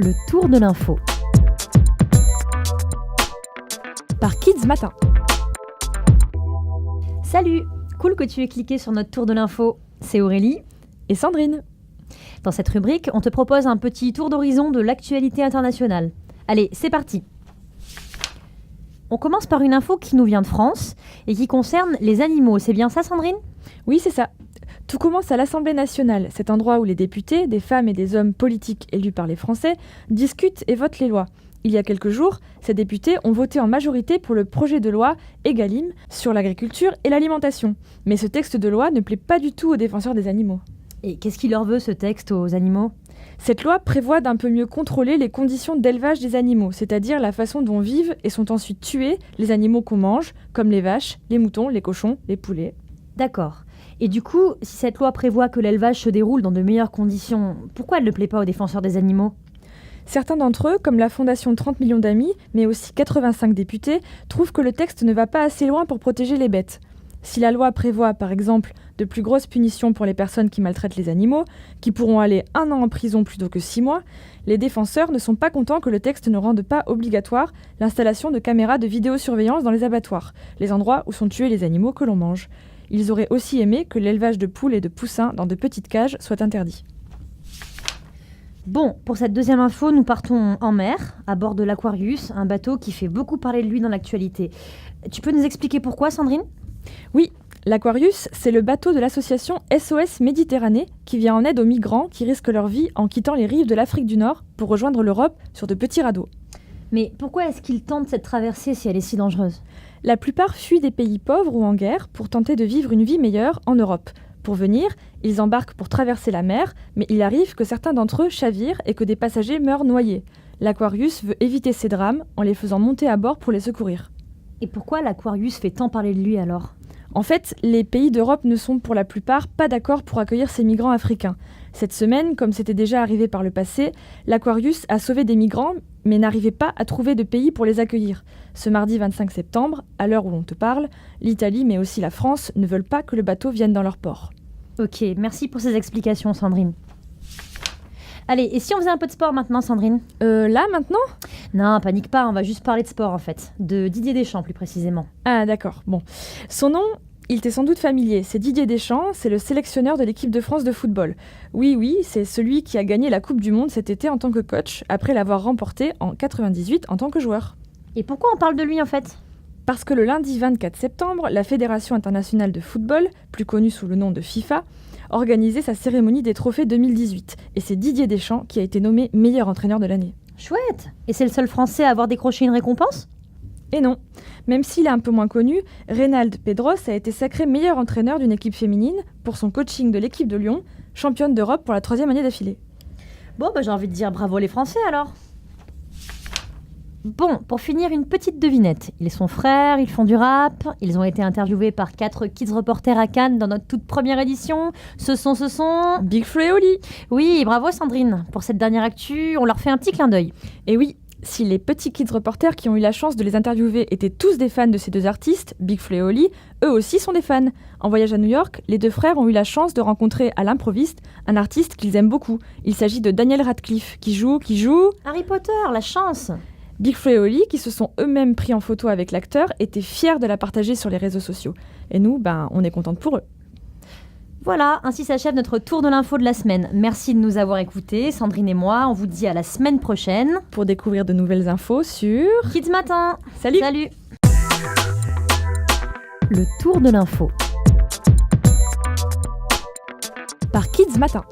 Le tour de l'info. Par Kids Matin. Salut, cool que tu aies cliqué sur notre tour de l'info. C'est Aurélie Et Sandrine. Dans cette rubrique, on te propose un petit tour d'horizon de l'actualité internationale. Allez, c'est parti. On commence par une info qui nous vient de France et qui concerne les animaux. C'est bien ça, Sandrine ? Oui, c'est ça. Tout commence à l'Assemblée nationale, cet endroit où les députés, des femmes et des hommes politiques élus par les Français, discutent et votent les lois. Il y a quelques jours, ces députés ont voté en majorité pour le projet de loi Egalim sur l'agriculture et l'alimentation. Mais ce texte de loi ne plaît pas du tout aux défenseurs des animaux. Et qu'est-ce qu'il leur veut, ce texte, aux animaux ? Cette loi prévoit d'un peu mieux contrôler les conditions d'élevage des animaux, c'est-à-dire la façon dont vivent et sont ensuite tués les animaux qu'on mange, comme les vaches, les moutons, les cochons, les poulets. D'accord. Et du coup, si cette loi prévoit que l'élevage se déroule dans de meilleures conditions, pourquoi elle ne plaît pas aux défenseurs des animaux ? Certains d'entre eux, comme la Fondation 30 millions d'amis, mais aussi 85 députés, trouvent que le texte ne va pas assez loin pour protéger les bêtes. Si la loi prévoit, par exemple, de plus grosses punitions pour les personnes qui maltraitent les animaux, qui pourront aller 1 an en prison plutôt que 6 mois, les défenseurs ne sont pas contents que le texte ne rende pas obligatoire l'installation de caméras de vidéosurveillance dans les abattoirs, les endroits où sont tués les animaux que l'on mange. Ils auraient aussi aimé que l'élevage de poules et de poussins dans de petites cages soit interdit. Bon, pour cette deuxième info, nous partons en mer, à bord de l'Aquarius, un bateau qui fait beaucoup parler de lui dans l'actualité. Tu peux nous expliquer pourquoi, Sandrine ? Oui, l'Aquarius, c'est le bateau de l'association SOS Méditerranée qui vient en aide aux migrants qui risquent leur vie en quittant les rives de l'Afrique du Nord pour rejoindre l'Europe sur de petits radeaux. Mais pourquoi est-ce qu'ils tentent cette traversée si elle est si dangereuse ? La plupart fuient des pays pauvres ou en guerre pour tenter de vivre une vie meilleure en Europe. Pour venir, ils embarquent pour traverser la mer, mais il arrive que certains d'entre eux chavirent et que des passagers meurent noyés. L'Aquarius veut éviter ces drames en les faisant monter à bord pour les secourir. Et pourquoi l'Aquarius fait tant parler de lui alors ? En fait, les pays d'Europe ne sont pour la plupart pas d'accord pour accueillir ces migrants africains. Cette semaine, comme c'était déjà arrivé par le passé, l'Aquarius a sauvé des migrants, mais n'arrivait pas à trouver de pays pour les accueillir. Ce mardi 25 septembre, à l'heure où l'on te parle, l'Italie mais aussi la France ne veulent pas que le bateau vienne dans leur port. Ok, merci pour ces explications, Sandrine. Allez, et si on faisait un peu de sport maintenant, Sandrine ? Là, maintenant ? Non, panique pas, on va juste parler de sport en fait. De Didier Deschamps plus précisément. Ah d'accord, bon. Son nom, il t'est sans doute familier. C'est Didier Deschamps, c'est le sélectionneur de l'équipe de France de football. Oui, c'est celui qui a gagné la Coupe du Monde cet été en tant que coach, après l'avoir remportée en 98 en tant que joueur. Et pourquoi on parle de lui en fait ? Parce que le lundi 24 septembre, la Fédération internationale de football, plus connue sous le nom de FIFA, organisait sa cérémonie des trophées 2018. Et c'est Didier Deschamps qui a été nommé meilleur entraîneur de l'année. Chouette ! Et c'est le seul Français à avoir décroché une récompense ? Et non, même s'il est un peu moins connu, Reynald Pedros a été sacré meilleur entraîneur d'une équipe féminine pour son coaching de l'équipe de Lyon, championne d'Europe pour la 3e année d'affilée. Bon, j'ai envie de dire bravo les Français alors. Bon, pour finir, une petite devinette. Ils sont frères, ils font du rap, ils ont été interviewés par 4 kids reporters à Cannes dans notre toute première édition. Ce sont... Big Flo et Oli. Oui, bravo Sandrine. Pour cette dernière actu, on leur fait un petit clin d'œil. Et oui, si les petits kids reporters qui ont eu la chance de les interviewer étaient tous des fans de ces 2 artistes, Big Flo et Oli, eux aussi sont des fans. En voyage à New York, les 2 frères ont eu la chance de rencontrer à l'improviste un artiste qu'ils aiment beaucoup. Il s'agit de Daniel Radcliffe, qui joue... Harry Potter, la chance. Big Flo et Oli, qui se sont eux-mêmes pris en photo avec l'acteur, étaient fiers de la partager sur les réseaux sociaux. Et nous, on est contente pour eux. Voilà, ainsi s'achève notre tour de l'info de la semaine. Merci de nous avoir écoutés, Sandrine et moi. On vous dit à la semaine prochaine pour découvrir de nouvelles infos sur Kids Matin. Salut. Le tour de l'info par Kids Matin.